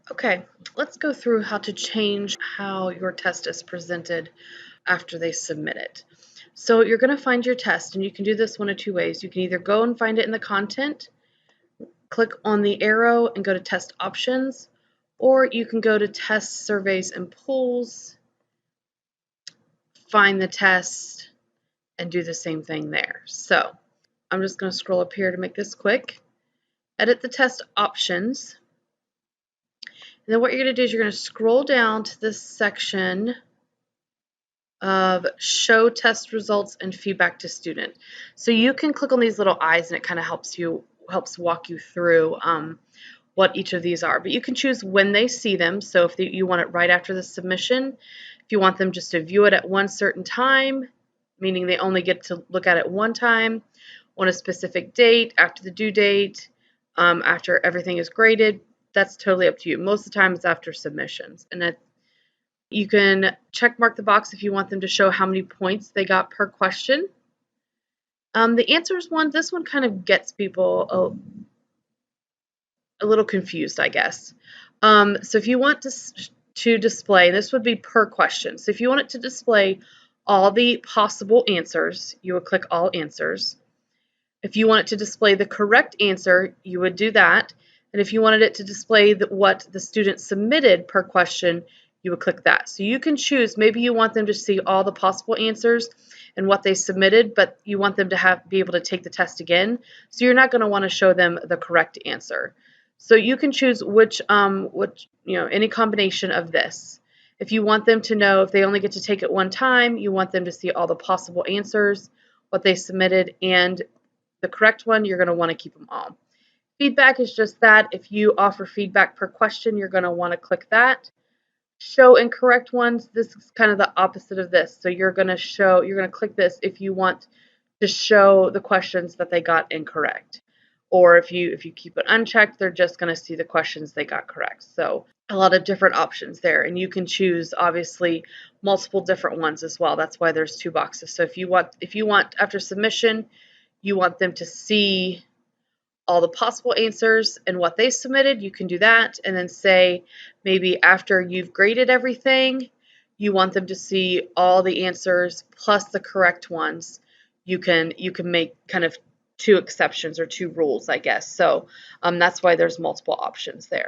Okay, let's go through how to change how your test is presented after they submit it. So you're going to find your test, and you can do this one of two ways. You can either go and find it in the content, click on the arrow and go to test options, or you can go to test surveys and polls, find the test, and do the same thing there. So I'm just going to scroll up here to make this quick. Edit the test options. And then what you're going to do is you're going to scroll down to this section of show test results and feedback to student. So you can click on these little eyes and it kind of helps walk you through what each of these are. But you can choose when they see them. So if you want it right after the submission, if you want them just to view it at one certain time, meaning they only get to look at it one time, on a specific date, after the due date, after everything is graded, that's totally up to you. Most of the time it's after submissions. And you can check mark the box if you want them to show how many points they got per question. The answers one, this one kind of gets people a little confused, I guess. So if you want to display, this would be per question. So if you want it to display all the possible answers, you would click all answers. If you want it to display the correct answer, you would do that. And if you wanted it to display what the student submitted per question, you would click that. So you can choose, maybe you want them to see all the possible answers and what they submitted, but you want them to be able to take the test again. So you're not going to want to show them the correct answer. So you can choose which any combination of this. If you want them to know if they only get to take it one time, you want them to see all the possible answers, what they submitted, and the correct one, you're going to want to keep them all. Feedback is just that. If you offer feedback per question, you're going to want to click that. Show incorrect ones, this is kind of the opposite of this. So you're going to click this if you want to show the questions that they got incorrect. Or if you keep it unchecked, they're just going to see the questions they got correct. So a lot of different options there, and you can choose obviously multiple different ones as well. That's why there's two boxes. So if you want after submission, you want them to see all the possible answers and what they submitted, you can do that. And then say maybe after you've graded everything, you want them to see all the answers plus the correct ones. You can make kind of two exceptions or two rules, I guess. So that's why there's multiple options there.